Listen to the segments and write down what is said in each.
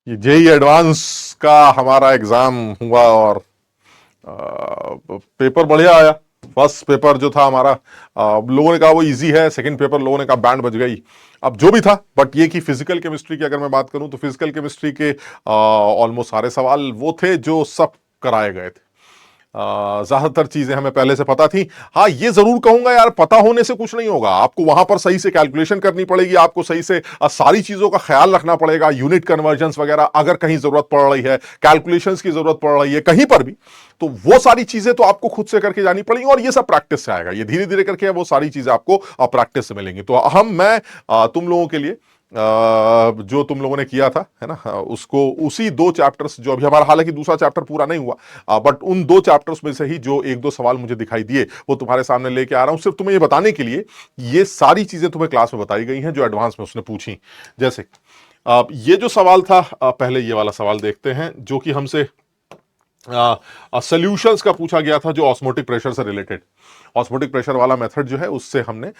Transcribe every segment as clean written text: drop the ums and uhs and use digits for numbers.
ये JEE advance का हमारा एग्जाम हुआ और पेपर बढ़िया आया। फर्स्ट पेपर जो था हमारा, लोगों ने कहा वो इजी है, सेकंड पेपर लोगों ने कहा बैंड बज गई। अब जो भी था, बट ये कि फिजिकल केमिस्ट्री की अगर मैं बात करूं तो फिजिकल केमिस्ट्री के ऑलमोस्ट सारे सवाल वो थे जो सब कराए गए थे। ज्यादातर चीजें हमें पहले से पता थी। हाँ, ये जरूर कहूंगा यार, पता होने से कुछ नहीं होगा, आपको वहां पर सही से कैलकुलेशन करनी पड़ेगी, आपको सही से सारी चीजों का ख्याल रखना पड़ेगा, यूनिट कन्वर्जन्स वगैरह अगर कहीं जरूरत पड़ रही है, कैलकुलेशंस की जरूरत पड़ रही है कहीं पर भी, तो वो सारी चीजें तो आपको खुद से करके जानी पड़ेंगी और ये सब प्रैक्टिस से आएगा। ये धीरे धीरे करके वो सारी चीजें आपको प्रैक्टिस से मिलेंगी। तो मैं तुम लोगों के लिए जो तुम लोगों ने किया था, है ना, उसको उसी दो चैप्टर्स जो अभी हमारा, हालांकि दूसरा चैप्टर पूरा नहीं हुआ, बट उन दो चैप्टर्स में से ही जो एक दो सवाल मुझे दिखाई दिए वो तुम्हारे सामने लेके आ रहा हूं, सिर्फ तुम्हें ये बताने के लिए ये सारी चीजें तुम्हें क्लास में बताई गई हैं जो एडवांस में उसने पूछी। जैसे ये जो सवाल था, पहले ये वाला सवाल देखते हैं जो कि हमसे सॉल्यूशंस का पूछा गया था, जो ऑस्मोटिक प्रेशर से रिलेटेड, ऑस्मोटिक प्रेशर वाला मेथड जो है उससे हमने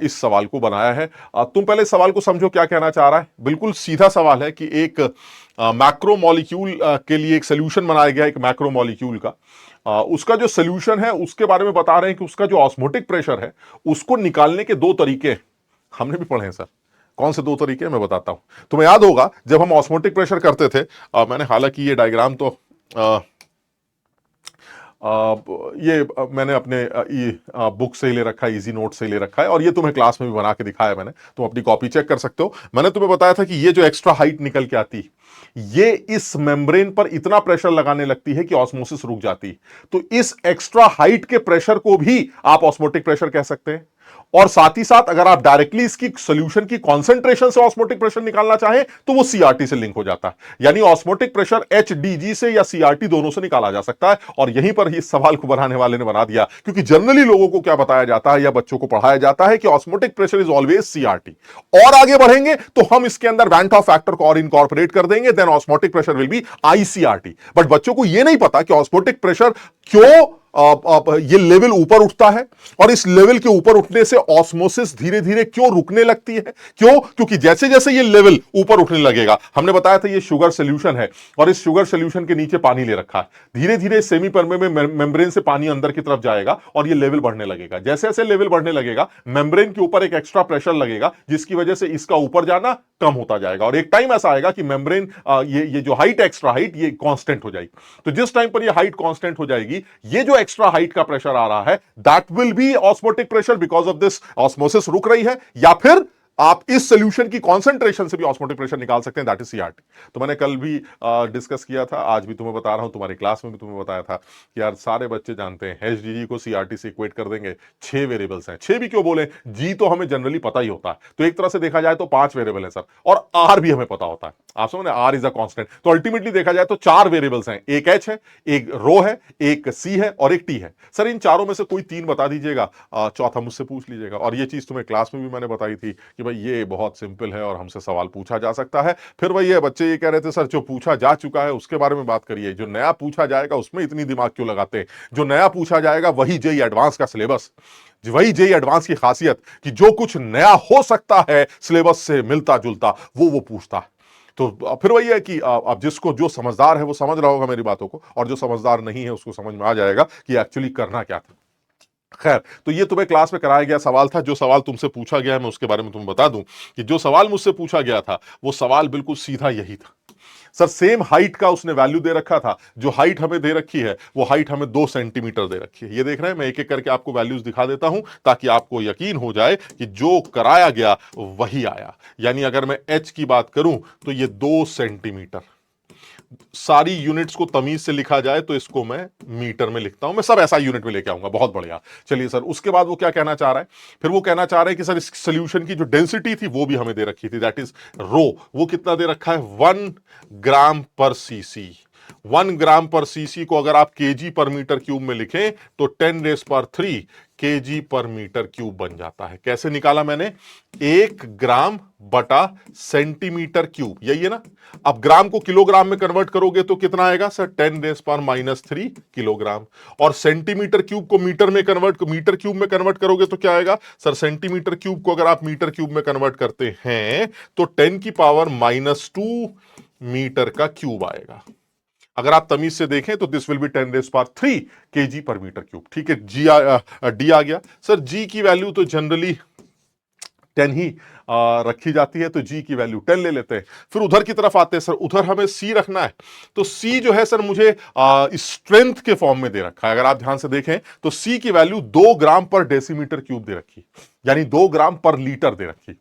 इस सवाल को बनाया है। तुम पहले सवाल को समझो क्या कहना चाह रहा है। बिल्कुल सीधा सवाल है कि एक मैक्रो मॉलिक्यूल के लिए एक सोल्यूशन बनाया गया, एक मैक्रो मॉलिक्यूल का, उसका जो सोल्यूशन है उसके बारे में बता रहे हैं कि उसका जो ऑस्मोटिक प्रेशर है उसको निकालने के दो तरीके हमने भी पढ़े हैं सर। कौन से दो तरीके मैं बताता हूं। तुम्हें याद होगा जब हम ऑस्मोटिक प्रेशर करते थे, मैंने हालांकि ये डायग्राम तो ये मैंने अपने बुक से ही ले रखा है, इजी नोट से ही ले रखा है, और ये तुम्हें क्लास में भी बना के दिखाया मैंने, तुम अपनी कॉपी चेक कर सकते हो। मैंने तुम्हें बताया था कि ये जो एक्स्ट्रा हाइट निकल के आती, ये इस मेम्ब्रेन पर इतना प्रेशर लगाने लगती है कि ऑस्मोसिस रुक जाती। तो इस एक्स्ट्रा हाइट के प्रेशर को भी आप ऑस्मोटिक प्रेशर कह सकते हैं। और साथ ही साथ अगर आप डायरेक्टली इसकी सॉल्यूशन की कॉन्सेंट्रेशन से ऑस्मोटिक प्रेशर निकालना चाहें तो वो सीआरटी से लिंक हो जाता है, यानी ऑस्मोटिक प्रेशर एचडीजी से या सीआरटी दोनों से निकाला जा सकता है। और यहीं पर इस सवाल को बनाने वाले ने बना दिया, क्योंकि जनरली लोगों को क्या बताया जाता है या बच्चों को पढ़ाया जाता है कि osmotic pressure is always CRT. और आगे बढ़ेंगे तो हम इसके अंदर वैन टॉप फैक्टर को और इनकॉर्पोरेट कर देंगे, then osmotic pressure will be iCRT. But बच्चों को यह नहीं पता कि ऑस्मोटिक प्रेशर क्यों ये लेवल ऊपर उठता है, और इस लेवल के ऊपर उठने से ऑस्मोसिस धीरे धीरे क्यों रुकने लगती है। क्यों? क्योंकि जैसे जैसे ये लेवल ऊपर उठने लगेगा, हमने बताया था ये शुगर सोल्यूशन है और इस शुगर सोल्यूशन के नीचे पानी ले रखा है, धीरे धीरे सेमी परमेबल मेम्ब्रेन से पानी अंदर की तरफ जाएगा और ये लेवल बढ़ने लगेगा। जैसे जैसे लेवल बढ़ने लगेगा, मेम्ब्रेन के ऊपर एक एक्स्ट्रा प्रेशर लगेगा, जिसकी वजह से इसका ऊपर जाना कम होता जाएगा, और एक टाइम ऐसा आएगा कि मेम्ब्रेन ये जो हाइट, एक्स्ट्रा हाइट, ये कांस्टेंट हो जाएगी। तो जिस टाइम पर ये हाइट कांस्टेंट हो जाएगी, ये जो एक्स्ट्रा हाइट का प्रेशर आ रहा है, that will be osmotic pressure, because of this osmosis रुक रही है, या फिर आप इस सोल्यूशन की कॉन्सेंट्रेशन से भी ऑस्मोटिक प्रेशर निकाल सकते हैं, दैट इज सीआरटी। तो मैंने कल भी डिस्कस किया था, आज भी तुम्हें बता रहा हूं, तुम्हारी क्लास में भी तुम्हें बताया था कि यार सारे बच्चे जानते हैं एचडीजी को सीआरटी से इक्वेट कर देंगे। 6 वेरिएबल्स हैं, 6 भी क्यों बोले, जी तो हमें जनरली पता ही होता है, तो एक तरह से देखा जाए तो 5 वेरिएबल है सर, और आर भी हमें पता होता है। आप समझ, आर इज अ कांस्टेंट, तो अल्टीमेटली देखा जाए तो 4 वेरिएबल्स हैं, एक एच है, एक रो है, एक सी है और एक टी है। सर इन चारों में से कोई 3 बता दीजिएगा, चौथा मुझसे पूछ लीजिएगा। और ये चीज तुम्हें क्लास में भी मैंने बताई थी कि भाई ये बहुत सिंपल है और हमसे सवाल पूछा जा सकता है। फिर वही है, बच्चे ये कह रहे थे सर जो पूछा जा चुका है उसके बारे में बात करिए, जो नया पूछा जाएगा उसमें इतनी दिमाग क्यों लगाते हैं। जो नया पूछा जाएगा वही जेई एडवांस का सिलेबस, वही जेई एडवांस की खासियत कि जो कुछ नया हो सकता है सिलेबस से मिलता जुलता वो पूछता है। तो फिर वही है कि अब जिसको, जो समझदार है वो समझ रहा होगा मेरी बातों को, और जो समझदार नहीं है उसको समझ में आ जाएगा कि एक्चुअली करना क्या था। खैर, तो ये तुम्हें क्लास में कराया गया सवाल था। जो सवाल तुमसे पूछा गया है मैं उसके बारे में तुम्हें बता दूं कि जो सवाल मुझसे पूछा गया था वो सवाल बिल्कुल सीधा यही था। सर सेम हाइट का उसने वैल्यू दे रखा था, जो हाइट हमें दे रखी है वो हाइट हमें 2 सेंटीमीटर दे रखी है। ये देख रहे हैं, मैं एक एक करके आपको वैल्यूज दिखा देता हूं ताकि आपको यकीन हो जाए कि जो कराया गया वही आया। यानी अगर मैं एच की बात करूं तो ये 2 सेंटीमीटर, सारी यूनिट्स को तमीज से लिखा जाए तो इसको मैं मीटर में लिखता हूं, मैं सब ऐसा यूनिट में लेके आऊंगा। बहुत बढ़िया। चलिए सर, उसके बाद वो क्या कहना चाह रहा है, फिर वो कहना चाह रहा है कि सर इस सोल्यूशन की जो डेंसिटी थी वो भी हमें दे रखी थी, दैट इज रो। वो कितना दे रखा है, 1 ग्राम पर सीसी। 1 ग्राम पर सीसी को अगर आप केजी पर मीटर क्यूब में लिखें तो 10⁻³ केजी पर मीटर क्यूब बन जाता है। कैसे निकाला मैंने, 1 ग्राम बटा सेंटीमीटर क्यूब, यही है ना। अब ग्राम को किलोग्राम में कन्वर्ट करोगे तो कितना आएगा सर, 10⁻³ किलोग्राम। और सेंटीमीटर क्यूब को मीटर क्यूब में कन्वर्ट करोगे तो क्या आएगा सर, सेंटीमीटर क्यूब को अगर आप मीटर क्यूब में कन्वर्ट करते हैं तो 10⁻⁻² मीटर का क्यूब आएगा। अगर आप तमीज से देखें तो दिस विल बी 10⁻³ kg पर मीटर क्यूब। ठीक है, डी आ गया सर। जी की वैल्यू तो जनरली 10 ही रखी जाती है, तो जी की वैल्यू 10 ले लेते हैं। फिर उधर की तरफ आते हैं सर, उधर हमें सी रखना है। तो सी जो है सर मुझे स्ट्रेंथ के फॉर्म में दे रखा है। अगर आप ध्यान से देखें तो सी की वैल्यू 2 ग्राम पर डेसीमीटर क्यूब दे रखी, यानी 2 ग्राम पर लीटर दे रखी।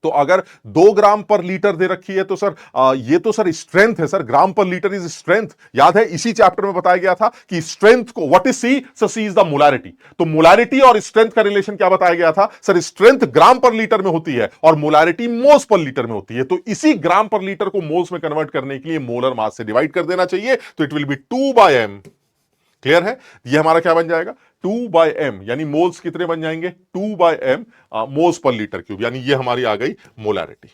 तो अगर 2 ग्राम पर लीटर दे रखी है तो सर ये तो सर स्ट्रेंथ है सर, ग्राम पर लीटर इज स्ट्रेंथ। याद है इसी चैप्टर में बताया गया था कि स्ट्रेंथ को what is C, sir C is the molarity. तो मोलारिटी और स्ट्रेंथ का रिलेशन क्या बताया गया था सर, स्ट्रेंथ ग्राम पर लीटर में होती है और मोलारिटी मोल्स पर लीटर में होती है। तो इसी ग्राम पर लीटर को मोल्स में कन्वर्ट करने के लिए मोलर मास से डिवाइड कर देना चाहिए, तो it will B 2/m। Clear है, ये हमारा क्या बन जाएगा 2/m, यानी मोल्स कितने बन जाएंगे 2/m moles per litre cube, यानी ये हमारी आ गई मोलारिटी,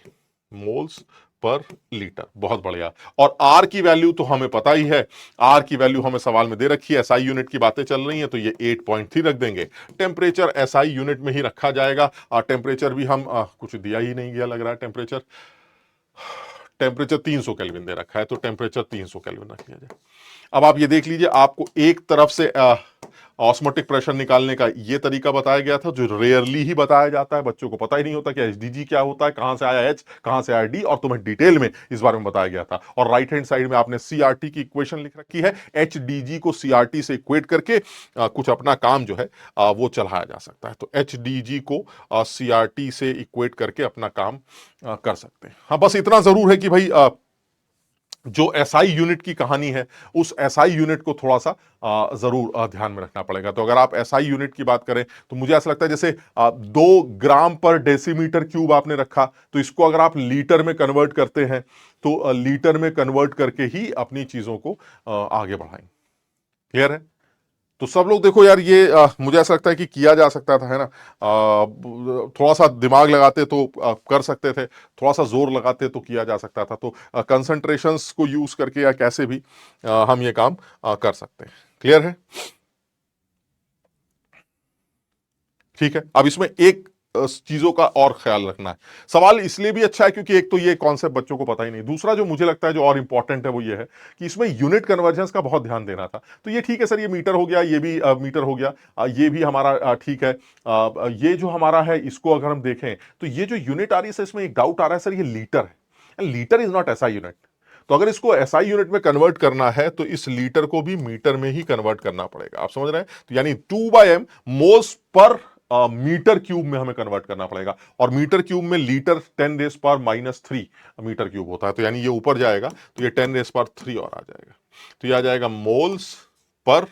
मोल्स पर लीटर। बहुत बढ़िया। और आर की वैल्यू तो हमें पता ही है, आर की वैल्यू हमें सवाल में दे रखी है, एसआई यूनिट की बातें चल रही हैं तो ये 8.3 रख देंगे। टेम्परेचर एसआई यूनिट में ही रखा जाएगा। टेम्परेचर भी हम कुछ दिया ही नहीं गया लग रहा है। टेम्परेचर 300 केल्विन दे रखा है, तो टेम्परेचर 300 केल्विन रख लिया जाए। अब आप ये देख लीजिए, आपको एक तरफ से ऑस्मोटिक प्रेशर निकालने का ये तरीका बताया गया था, जो रेयरली ही बताया जाता है। बच्चों को पता ही नहीं होता कि एचडीजी क्या होता है, कहां से आया एच, कहां से आया डी, और तुम्हें डिटेल में इस बारे में बताया गया था। और राइट हैंड साइड में आपने सीआरटी की इक्वेशन लिख रखी है। एचडीजी को सीआरटी से इक्वेट करके कुछ अपना काम जो है वो चलाया जा सकता है। तो एचडीजी को सीआरटी से इक्वेट करके अपना काम कर सकते हैं। हाँ, बस इतना जरूर है कि भाई जो एसआई यूनिट की कहानी है, उस एसआई यूनिट को थोड़ा सा जरूर ध्यान में रखना पड़ेगा। तो अगर आप एसआई यूनिट की बात करें तो मुझे ऐसा लगता है जैसे 2 ग्राम पर डेसीमीटर क्यूब आपने रखा, तो इसको अगर आप लीटर में कन्वर्ट करते हैं तो लीटर में कन्वर्ट करके ही अपनी चीजों को आगे बढ़ाएंगे। क्लियर है? तो सब लोग देखो यार, ये मुझे ऐसा लगता है कि किया जा सकता था, है ना। थोड़ा सा दिमाग लगाते तो कर सकते थे, थोड़ा सा जोर लगाते तो किया जा सकता था। तो कंसंट्रेशंस को यूज करके या कैसे भी हम ये काम कर सकते हैं। क्लियर है? ठीक है, अब इसमें एक चीजों का और ख्याल रखना है। सवाल इसलिए भी अच्छा है क्योंकि एक तो ये कॉन्सेप्ट बच्चों को पता ही नहीं, दूसरा जो मुझे लगता है जो और इंपॉर्टेंट है वो ये है कि इसमें यूनिट कन्वर्जेंस का बहुत ध्यान देना था। तो ये ठीक है सर, ये मीटर हो गया, ये भी मीटर हो गया, ये भी हमारा ठीक है। ये जो हमारा है इसको अगर हम देखें तो ये जो यूनिट आ रही है, इसमें एक डाउट आ रहा है सर, ये लीटर है, litre is not SI unit. तो अगर इसको एसआई यूनिट में कन्वर्ट करना है तो इस लीटर को भी मीटर में ही कन्वर्ट करना पड़ेगा। आप समझ रहे हैं? तो यानी 2/m moles per metre cube में हमें कन्वर्ट करना पड़ेगा, और मीटर क्यूब में लीटर 10⁻³ मीटर क्यूब होता है। तो यानी ये ऊपर जाएगा तो ये 10⁻³ और आ जाएगा, तो ये आ जाएगा मोल्स पर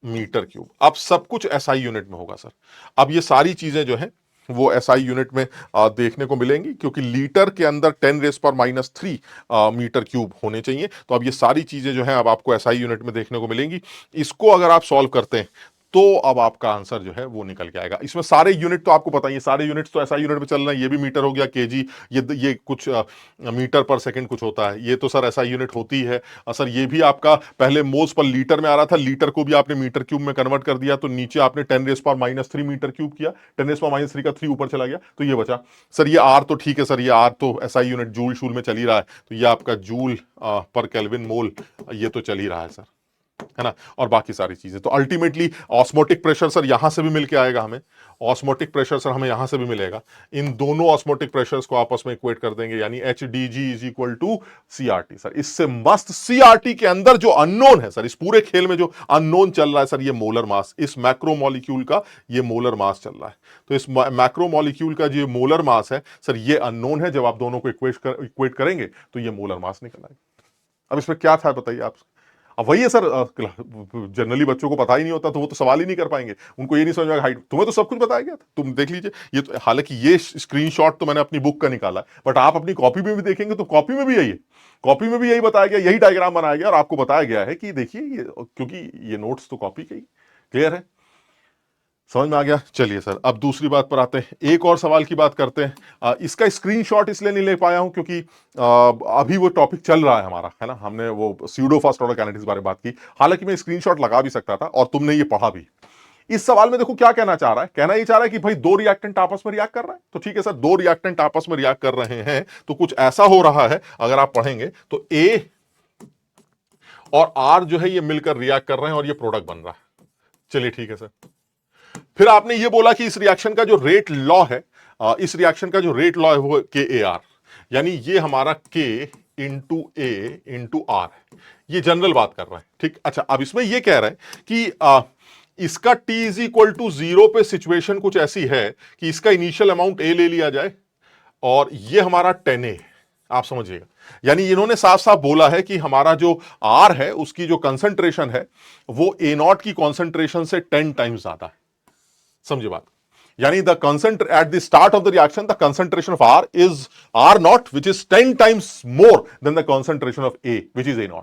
मीटर क्यूब। अब सब कुछ एसआई यूनिट में होगा सर। अब ये सारी चीजें जो है वो एसआई यूनिट में देखने को मिलेंगी, क्योंकि लीटर के अंदर 10⁻³ मीटर क्यूब होने चाहिए। तो अब ये सारी चीजें जो है अब आपको एसआई यूनिट में देखने को मिलेंगी। इसको अगर आप सॉल्व करते हैं तो अब आपका आंसर जो है वो निकल के आएगा। इसमें सारे यूनिट तो आपको पता ही है, सारे यूनिट्स तो एसआई यूनिट में चल रहे हैं। ये भी मीटर हो गया, केजी, ये कुछ मीटर पर सेकंड कुछ होता है, ये तो सर एसआई यूनिट होती है। सर ये भी आपका पहले मोल्स पर लीटर में आ रहा था, लीटर को भी आपने मीटर क्यूब में कन्वर्ट कर दिया, तो नीचे आपने 10⁻³ मीटर क्यूब किया, 10⁻³ का 3 ऊपर चला गया, तो ये बचा। सर ये आर तो ठीक है सर, ये आर तो एसआई यूनिट जूल शूल में चल ही रहा है, तो ये आपका जूल पर केल्विन मोल ये तो चल ही रहा है सर, है ना। और बाकी सारी चीजें तो अल्टीमेटली ऑस्मोटिक प्रेशर सर यहां से भी मिलके आएगा हमें, ऑस्मोटिक प्रेशर सर हमें यहां से भी मिलेगा। इन दोनों ऑस्मोटिक प्रेशर्स को आपस में इक्वेट कर देंगे, यानी HDG is equal to CRT। Sir इससे मस्त CRT के अंदर जो अननोन है सर, इस पूरे खेल में जो अननोन चल रहा है सर, ये मोलर मास, इस मैक्रोमोलिक्यूल का ये मोलर मास चल रहा है। तो इस मैक्रोमोलिक्यूल का जो मोलर मास है सर, ये अननोन है। जब आप दोनों को इक्वेट करेंगे तो ये मोलर मास निकल आएगा। अब इसमें क्या था बताइए आप। अब वही है सर, जनरली बच्चों को पता ही नहीं होता तो वो तो सवाल ही नहीं कर पाएंगे, उनको ये नहीं समझ में हाइट। तुम्हें तो सब कुछ बताया गया था, तुम देख लीजिए। ये तो हालांकि ये स्क्रीनशॉट तो मैंने अपनी बुक का निकाला, बट आप अपनी कॉपी में भी देखेंगे तो कॉपी में भी यही है, कॉपी में भी यही बताया गया, यही डायग्राम बनाया गया और आपको बताया गया है कि देखिए ये, क्योंकि ये नोट्स तो कॉपी के ही। क्लियर है? समझ में आ गया? चलिए सर, अब दूसरी बात पर आते हैं, एक और सवाल की बात करते हैं। इसका स्क्रीनशॉट इसलिए नहीं ले पाया हूं क्योंकि अभी वो टॉपिक चल रहा है हमारा, है ना। हमने वो स्यूडो फर्स्ट ऑर्डर काइनेटिक्स बारे में बात की, हालांकि मैं स्क्रीनशॉट लगा भी सकता था और तुमने ये पढ़ा भी। इस सवाल में देखो क्या कहना चाह रहा है, कहना ये चाह रहा है कि भाई दो रिएक्टेंट आपस में रिएक्ट कर रहे हैं, तो ठीक है सर, दो रिएक्टेंट आपस में रिएक्ट कर रहे हैं तो कुछ ऐसा हो रहा है, अगर आप पढ़ेंगे तो ए और आर जो है ये मिलकर रिएक्ट कर रहे हैं और ये प्रोडक्ट बन रहा है। चलिए ठीक है सर। फिर आपने ये बोला कि इस रिएक्शन का जो रेट लॉ है, इस रिएक्शन का जो रेट लॉ है वो के ए आर, यानी ये हमारा के इंटू ए इंटू आर है, ये जनरल बात कर रहा है, ठीक। अच्छा, अब इसमें ये कह रहा है कि इसका t इज इक्वल टू 0 पे सिचुएशन कुछ ऐसी है कि इसका इनिशियल अमाउंट ए ले लिया जाए और ये हमारा 10a, आप समझिएगा, यानी इन्होंने साफ साफ बोला है कि हमारा जो R है उसकी जो कंसंट्रेशन है वो A0 की कंसंट्रेशन से 10 टाइम्स ज्यादा है। समझे बात, यानी the concentration at the start of the reaction the concentration of R is R0 which is 10 times more than the concentration of A which is A0।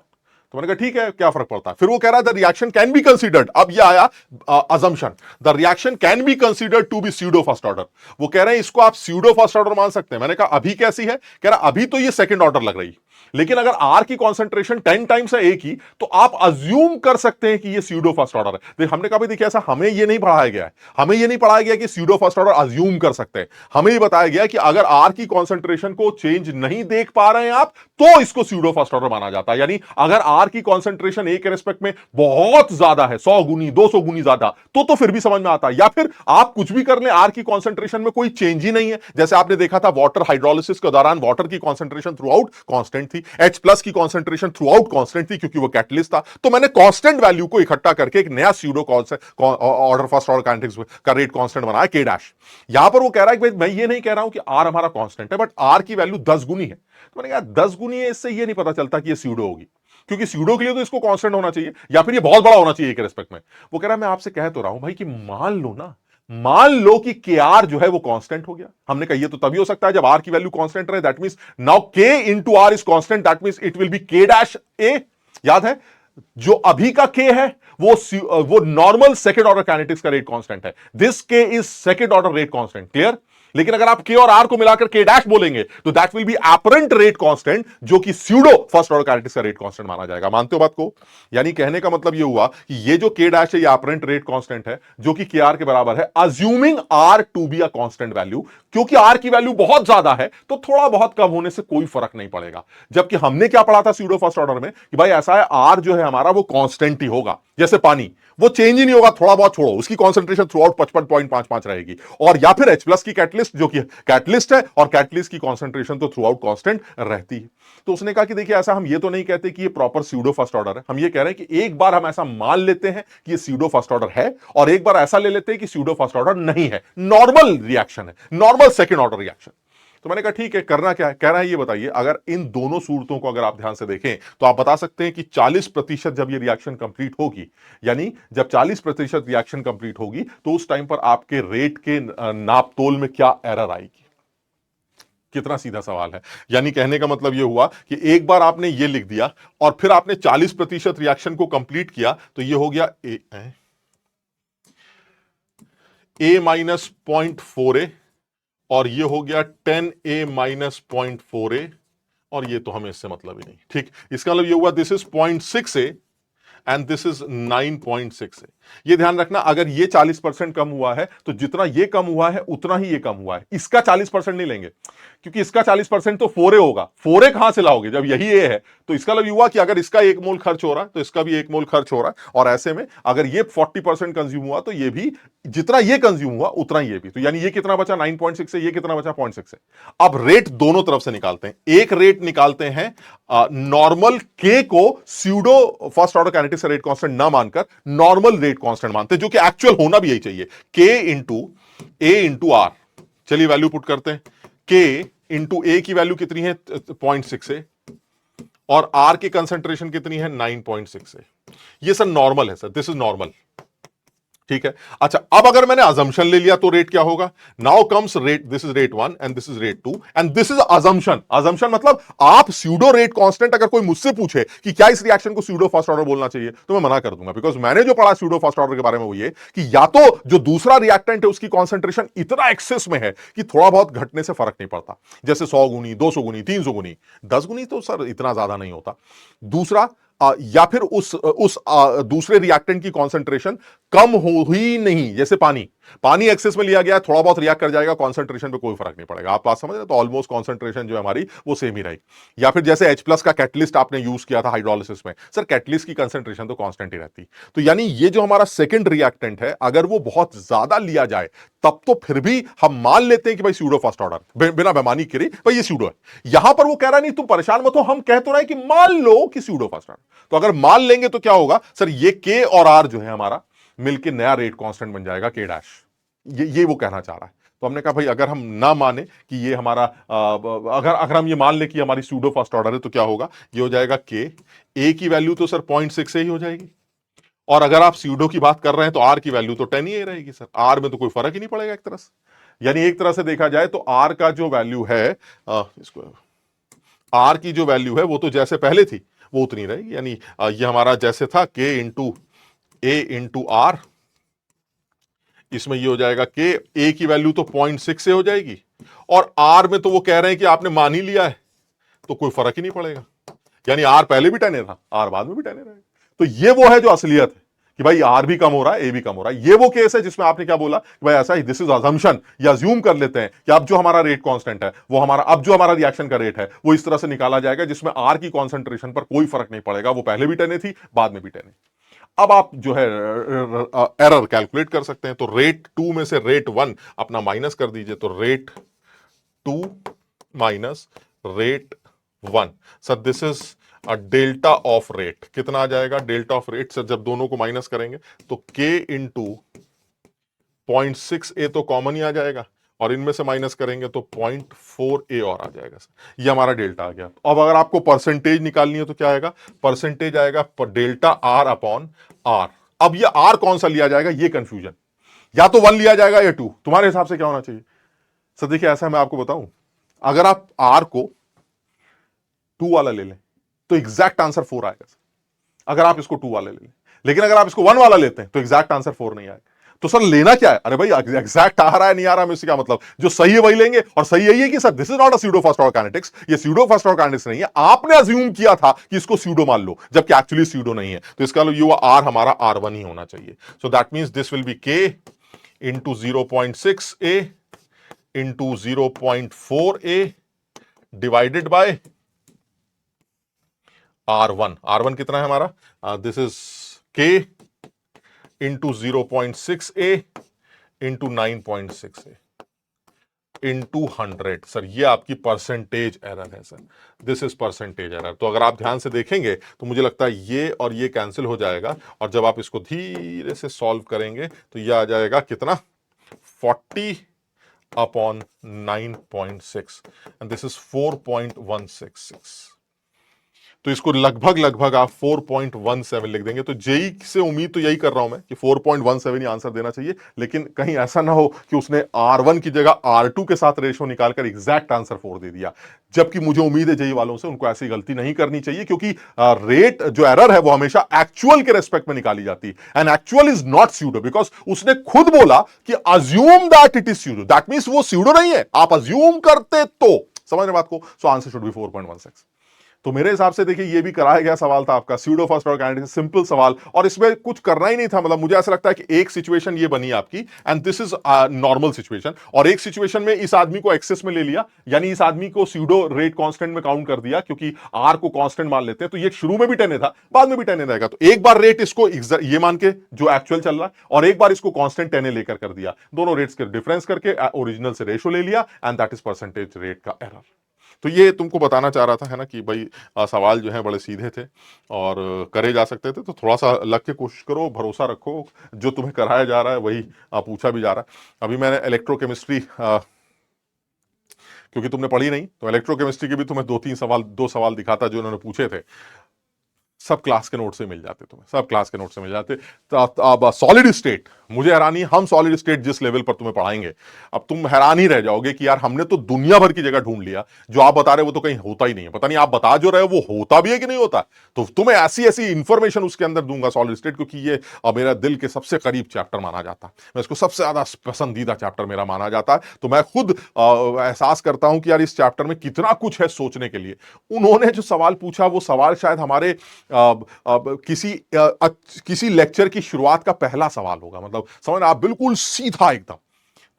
तो मैंने कहा ठीक है, क्या फर्क पड़ता है। फिर वो कह रहा है the reaction can be considered, अब ये आया assumption, the reaction can be considered to be pseudo first order. वो कह रहे हैं इसको आप स्यूडो फर्स्ट ऑर्डर मान सकते हैं। मैंने कहा अभी कैसी है, कह रहा अभी तो ये सेकंड ऑर्डर लग रही, लेकिन अगर आर की कॉन्सेंट्रेशन 10 टाइम्स है ए की तो आप अज्यूम कर सकते हैं कि ये स्यूडो फर्स्ट ऑर्डर है। हमने कहा देखिए ऐसा हमें ये नहीं पढ़ाया गया है, हमें ये नहीं पढ़ाया गया कि स्यूडो फर्स्ट ऑर्डर अज्यूम कर सकते हैं। हमें ये बताया गया कि अगर आर की कॉन्सेंट्रेशन को चेंज नहीं देख पा रहे हैं आप तो इसको स्यूडो फर्स्ट ऑर्डर माना जाता है। यानी अगर आर की कॉन्सेंट्रेशन ए के रिस्पेक्ट में बहुत ज्यादा है, 100 गुनी 200 गुनी ज्यादा, तो फिर भी समझ में आता है। या फिर आप कुछ भी कर लें, आर की कॉन्सेंट्रेशन में कोई चेंज ही नहीं है, जैसे आपने देखा था वाटर हाइड्रोलिसिस के दौरान वाटर की कॉन्सेंट्रेशन थ्रू आउट कॉन्स्टेंट थी, H प्लस की कॉन्सेंट्रेशन थ्रू आउट कांस्टेंट थी क्योंकि वो कैटलिस्ट था। तो मैंने कांस्टेंट वैल्यू को इकट्ठा करके एक नया pseudo order first order kinetics का रेट कांस्टेंट बनाया के डैश। यहां पर वो कह रहा है कि भाई मैं ये नहीं कह रहा हूं कि आर हमारा कांस्टेंट है, बट आर की वैल्यू 10 गुनी है। तो मैंने कहा 10 गुनी है, इससे ये नहीं पता चलता कि ये स्यूडो होगी, क्योंकि स्यूडो के लिए तो इसको कांस्टेंट होना चाहिए या फिर ये बहुत बड़ा होना चाहिए के रिस्पेक्ट में। वो कह रहा है मैं आपसे कह तो रहा हूं भाई कि मान लो ना, मान लो कि के आर जो है वो कांस्टेंट हो गया। हमने कहा ये तो तभी हो सकता है जब आर की वैल्यू कांस्टेंट रहे, that means now K into R is constant, that means it will be K dash A. याद है जो अभी का के है वो नॉर्मल सेकंड ऑर्डर काइनेटिक्स का रेट कांस्टेंट है। This K is second order rate constant, clear. लेकिन अगर आप के और आर को मिलाकर के डैश बोलेंगे तो that will be apparent rate constant, जो कि स्यूडो फर्स्ट ऑर्डर काइनेटिक्स का रेट कांस्टेंट माना जाएगा। मानते हो बात को? यानी कहने का मतलब ये हुआ कि ये जो के डैश है ये एपरेंट रेट कांस्टेंट है जो कि के आर के बराबर है, assuming R to be a constant value. क्योंकि आर की वैल्यू बहुत ज्यादा है तो थोड़ा बहुत कम होने से कोई फर्क नहीं पड़ेगा। जबकि हमने क्या पढ़ा था स्यूडो फर्स्ट ऑर्डर में कि भाई ऐसा है आर जो है हमारा वो कांस्टेंट ही होगा, जैसे पानी वो चेंज ही नहीं होगा, थोड़ा बहुत छोड़ो, उसकी कॉन्सेंट्रेशन थ्रू आउट 55.55 रहेगी। और या फिर H प्लस की कैटलिस्ट जो कि कैटलिस्ट है और कैटलिस्ट की कॉन्सेंट्रेशन तो थ्रू आउट कांस्टेंट रहती है। तो उसने कहा कि देखिए ऐसा हम ये तो नहीं कहते कि ये प्रॉपर स्यूडो फर्स्ट ऑर्डर है, हम ये कह रहे हैं कि एक बार हम ऐसा मान लेते हैं कि ये स्यूडो फर्स्ट ऑर्डर है और एक बार ऐसा ले लेते हैं कि स्यूडो फर्स्ट ऑर्डर नहीं है, नॉर्मल रिएक्शन है, नॉर्मल सेकेंड ऑर्डर रिएक्शन। तो मैंने कहा ठीक है, करना क्या है, कह रहा है ये बताइए अगर इन दोनों सूरतों को अगर आप ध्यान से देखें तो आप बता सकते हैं कि 40% जब ये रिएक्शन कंप्लीट होगी, यानी जब 40% रिएक्शन कंप्लीट होगी तो उस टाइम पर आपके रेट के नापतोल में क्या एरर आएगी। कितना सीधा सवाल है। यानी कहने का मतलब यह हुआ कि एक बार आपने ये लिख दिया और फिर आपने 40% रिएक्शन को कंप्लीट किया तो ये हो गया ए माइनस 0.4a और ये हो गया 10a माइनस 0.4a और ये तो हमें इससे मतलब ही नहीं, ठीक। इसका मतलब ये हुआ this is 0.6a and this is 9.6a। ये ध्यान रखना अगर ये 40% कम हुआ है तो जितना ये कम हुआ है उतना ही ये कम हुआ है। इसका 40% नहीं लेंगे क्योंकि इसका 40% तो 4a होगा, 4a कहां से लाओगे जब यही a है। तो इसका मतलब हुआ कि अगर इसका 1 मोल खर्च हो रहा है तो इसका भी 1 मोल खर्च हो रहा है और ऐसे में अगर ये 40% कंज्यूम हुआ तो ये भी जितना ये कंज्यूम हुआ उतना ये भी। तो यानी ये कितना बचा 9.6 से, ये कितना बचा 0.6 से। अब रेट दोनों तरफ से निकालते हैं। एक रेट निकालते हैं नॉर्मल के को pseudo first order kinetics rate constant ना मानकर नॉर्मल रेट कांस्टेंट मानते हैं, जो कि एक्चुअल होना भी यही चाहिए, के इंटू ए इंटू आर। चलिए वैल्यू पुट करते हैं। के इंटू ए की वैल्यू कितनी है 0.6 है और आर की कंसंट्रेशन कितनी है 9.6 है। ये सर नॉर्मल है सर, दिस इज नॉर्मल, ठीक है। अच्छा अब अगर मैंने अजम्पशन ले लिया तो रेट क्या होगा। Now comes rate, this is rate 1 and this is rate 2 and this is assumption. Assumption मतलब आप स्यूडो रेट कांस्टेंट अगर कोई मुझसे पूछे कि क्या इस रिएक्शन को स्यूडो फर्स्ट ऑर्डर बोलना चाहिए तो मैं मना कर दूंगा, बिकॉज मैंने जो पढ़ा स्यूडो फर्स्ट ऑर्डर के बारे में वो ये कि या तो जो दूसरा रिएक्टेंट है उसकी कॉन्सेंट्रेशन इतना एक्सेस में है कि थोड़ा बहुत घटने से फर्क नहीं पड़ता, जैसे 100 गुनी 200 गुनी 300 गुनी 10 गुनी तो सर इतना ज्यादा नहीं होता। दूसरा या फिर उस दूसरे रिएक्टेंट की कॉन्सेंट्रेशन कम हो ही नहीं। जैसे पानी, पानी एक्सेस में लिया गया, थोड़ा बहुत रिएक्ट कर जाएगा, कॉन्सेंट्रेशन पे कोई फर्क नहीं पड़ेगा। आप बात समझ रहे हैं? तो ऑलमोस्ट कॉन्सेंट्रेशन जो है हमारी वो सेम ही रहेगी। या फिर जैसे H+ का कैटलिस्ट आपने यूज किया था हाइड्रोलिसिस में, सर कैटलिस्ट की कंसेंट्रेशन तो कांस्टेंट ही रहती। तो यानी ये जो हमारा सेकंड रिएक्टेंट है, अगर वो बहुत ज्यादा लिया जाए तब तो फिर भी हम मान लेते हैं कि भाई स्यूडो फर्स्ट ऑर्डर, बिना बेमानी करे भाई ये स्यूडो है। यहां पर वो कह रहा नहीं तुम परेशान मत हो, हम कह तो रहे हैं कि मान लो कि स्यूडो फर्स्ट ऑर्डर। तो अगर मान लेंगे तो क्या होगा सर, ये के और आर जो है हमारा मिलके नया रेट कांस्टेंट बन जाएगा के डैश। ये वो कहना चाह रहा है। तो हमने कहा भाई अगर हम ना माने कि ये हमारा अगर हम ये मान ले कि हमारी स्यूडो फर्स्ट ऑर्डर है, तो क्या होगा, ये हो जाएगा के। ए की वैल्यू तो सर 0.6 से ही हो जाएगी, और अगर आप स्यूडो की बात कर रहे हैं तो आर की वैल्यू तो 10 ही रहेगी सर। आर में तो कोई फर्क ही नहीं पड़ेगा एक तरह से। यानी एक तरह से देखा जाए तो आर का जो वैल्यू है, इसको आर की जो वैल्यू है वो तो जैसे पहले थी वो उतनी रहेगी। यानी ये हमारा जैसे था के इंटू ए इंटू आर, इसमें ये हो जाएगा के, ए की वैल्यू तो 0.6 से हो जाएगी, और आर में तो वो कह रहे हैं कि आपने मान ही लिया है तो कोई फर्क ही नहीं पड़ेगा। यानी आर पहले भी 10 था, आर बाद में भी 10 रहेगा। तो ये वो है जो असलियत है कि भाई आर भी कम हो रहा है, ए भी कम हो रहा है। ये वो केस है जिसमें आपने क्या बोला कि भाई ऐसा ही, दिस इज अजम्पशन, या अज्यूम कर लेते हैं कि अब जो हमारा रेट कांस्टेंट है वो हमारा, अब जो हमारा रिएक्शन का रेट है वो इस तरह से निकाला जाएगा जिसमें आर की कॉन्सेंट्रेशन पर कोई फर्क नहीं पड़ेगा, वो पहले भी 10 थी बाद में भी 10 है। अब आप जो है एरर कैलकुलेट कर सकते हैं। तो रेट 2 में से रेट 1 अपना माइनस कर दीजिए, तो rate 2 minus rate 1, sir this is delta of rate. कितना आ जाएगा डेल्टा ऑफ रेट सर, जब दोनों को माइनस करेंगे तो k इंटू 0.6 ए तो कॉमन ही आ जाएगा, और इनमें से माइनस करेंगे तो 0.4 ए और आ जाएगा सर। ये हमारा डेल्टा आ गया। अब अगर आपको परसेंटेज निकालनी है तो क्या आएगा, परसेंटेज आएगा डेल्टा आर अपॉन आर। अब ये आर कौन सा लिया जाएगा ये कंफ्यूजन, या तो 1 लिया जाएगा या 2, तुम्हारे हिसाब से क्या होना चाहिए सर? देखिए ऐसा मैं आपको बताऊं, अगर आप आर को 2 वाला ले लें तो एग्जैक्ट आंसर 4 आएगा सर, अगर आप इसको 2 वाला ले लें। लेकिन अगर आप इसको 1 वाला लेते हैं तो एग्जैक्ट आंसर 4 नहीं आएगा। तो सर लेना क्या है? अरे भाई एग्जैक्ट आ रहा है नहीं आ रहा है इससे क्या मतलब, जो सही है वही लेंगे। और सही यही है कि sir this is not a pseudo first order kinetics, ये स्यूडो फर्स्ट ऑर्डर काइनेटिक्स नहीं है। आपने अज्यूम किया था कि इसको स्यूडो मान लो, जबकि एक्चुअली स्यूडो नहीं है। तो इसका ये आर हमारा R1 ही होना चाहिए। So that means this will be k into 0.6 A into 0.4 A divided by R1 कितना है हमारा, this is k into 0.6 A into 9.6 A into 100। Sir ये आपकी परसेंटेज एरर है sir, this is percentage error. तो अगर आप ध्यान से देखेंगे तो मुझे लगता है ये और ये कैंसिल हो जाएगा, और जब आप इसको धीरे से सॉल्व करेंगे तो ये आ जाएगा कितना, 40 अपॉन 9.6 एंड दिस इज 4.166। तो इसको लगभग आप 4.17 लिख देंगे। तो जेई से उम्मीद तो यही कर रहा हूं मैं कि 4.17 ही आंसर देना चाहिए, लेकिन कहीं ऐसा ना हो कि उसने R1 की जगह R2 के साथ रेशो निकालकर एग्जैक्ट आंसर 4 दे दिया। जबकि मुझे उम्मीद है जेई वालों से, उनको ऐसी गलती नहीं करनी चाहिए, क्योंकि रेट जो एरर है वो हमेशा एक्चुअल के रेस्पेक्ट में निकाली जाती है, and actual is not pseudo, because उसने खुद बोला कि assume that it is pseudo, that means वो स्यूडो नहीं है, आप अज्यूम करते तो। समझ रहे बात को? So answer should be 4.16। तो मेरे हिसाब से देखिए ये भी कराया गया सवाल था आपका pseudo first order kinetics, simple सवाल, और इसमें कुछ करना ही नहीं था। मतलब मुझे ऐसा लगता है कि एक सिचुएशन ये बनी आपकी, and this is normal situation, और एक सिचुएशन में इस आदमी को एक्सेस में ले लिया, यानी इस आदमी को स्यूडो रेट कांस्टेंट में काउंट कर दिया, क्योंकि आर को कांस्टेंट मान लेते हैं। तो ये शुरू में भी 10 था, बाद में भी 10 रहेगा। तो एक बार रेट इसको ये मान के जो एक्चुअल चल रहा है, और एक बार इसको कांस्टेंट 10 लेकर कर दिया, दोनों रेट्स के डिफरेंस करके ओरिजिनल से रेशो ले लिया, and that is percentage rate का एरर। तो ये तुमको बताना चाह रहा था, है ना, कि भाई सवाल जो है बड़े सीधे थे और करे जा सकते थे। तो थोड़ा सा लग के कोशिश करो, भरोसा रखो, जो तुम्हें कराया जा रहा है वही पूछा भी जा रहा है। अभी मैंने इलेक्ट्रोकेमिस्ट्री क्योंकि तुमने पढ़ी नहीं, तो इलेक्ट्रोकेमिस्ट्री के भी तुम्हें दो सवाल दिखाता जो उन्होंने पूछे थे। सब क्लास के नोट से मिल जाते, तुम्हें सब क्लास के नोट से मिल जाते। तो अब सॉलिड स्टेट, मुझे हैरानी, हम सॉलिड स्टेट जिस लेवल पर तुम्हें पढ़ाएंगे, अब तुम हैरान ही रह जाओगे कि यार हमने तो दुनिया भर की जगह ढूंढ लिया, जो आप बता रहे हो वो तो कहीं होता ही नहीं है। पता नहीं आप बता जो रहे हो वो होता भी है कि नहीं होता। तो तुम्हें ऐसी ऐसी इंफॉर्मेशन उसके अंदर दूंगा सॉलिड स्टेट, क्योंकि ये मेरा दिल के सबसे करीब चैप्टर माना जाता है, मैं इसको सबसे ज्यादा पसंदीदा चैप्टर मेरा माना जाता है। तो मैं खुद एहसास करता हूं कि यार इस चैप्टर में कितना कुछ है सोचने के लिए। उन्होंने जो सवाल पूछा वो सवाल शायद हमारे किसी लेक्चर की शुरुआत का पहला सवाल होगा, मतलब समझ आप, बिल्कुल सीधा एकदम।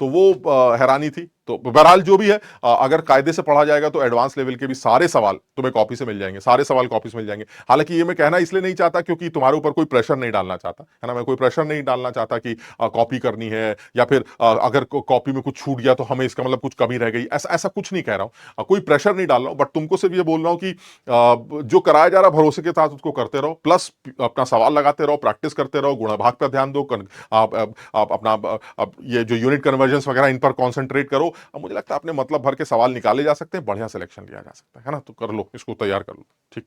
तो वो हैरानी थी। तो बहरहाल जो भी है, अगर कायदे से पढ़ा जाएगा तो एडवांस लेवल के भी सारे सवाल तुम्हें कॉपी से मिल जाएंगे, सारे सवाल कॉपी से मिल जाएंगे। हालांकि ये मैं कहना इसलिए नहीं चाहता क्योंकि तुम्हारे ऊपर कोई प्रेशर नहीं डालना चाहता, है ना, मैं कोई प्रेशर नहीं डालना चाहता कि कॉपी करनी है, या फिर अगर कॉपी में कुछ छूट गया तो हमें इसका मतलब कुछ कमी रह गई, ऐसा ऐसा कुछ नहीं कह रहा हूं, कोई प्रेशर नहीं डाल रहा हूं, बट तुमको सिर्फ ये बोल रहा हूं कि जो कराया जा रहा है भरोसे के साथ उसको करते रहो, प्लस अपना सवाल लगाते रहो, प्रैक्टिस करते रहो, गुणा भाग पर ध्यान दो, आप अपना अब ये जो यूनिट कन्वर्जन्स वगैरह इन पर कॉन्सेंट्रेट करो। अब मुझे लगता है अपने मतलब भर के सवाल निकाले जा सकते हैं, बढ़िया सिलेक्शन लिया जा सकता है ना, तो कर लो, इसको तैयार कर लो। ठीक।